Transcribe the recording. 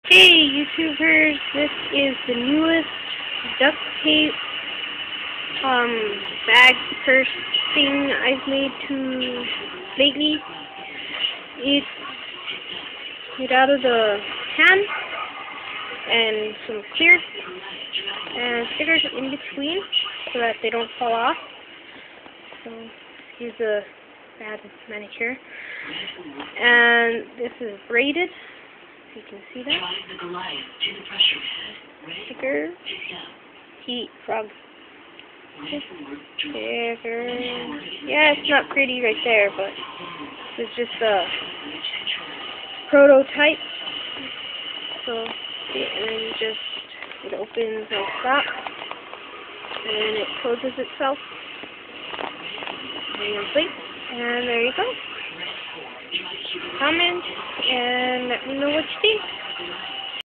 Hey YouTubers, this is the newest duct tape bag purse thing I've made lately. It's made out of the can and some clear and stickers in between so that they don't fall off. So here's the bad manicure. And this is braided. You can see that. Sticker. Heat frog. Sticker. Yeah, it's not pretty right there, but it's just a prototype. So, and then it opens like that, and then it closes itself. And there you go. Comment and let me know what you think.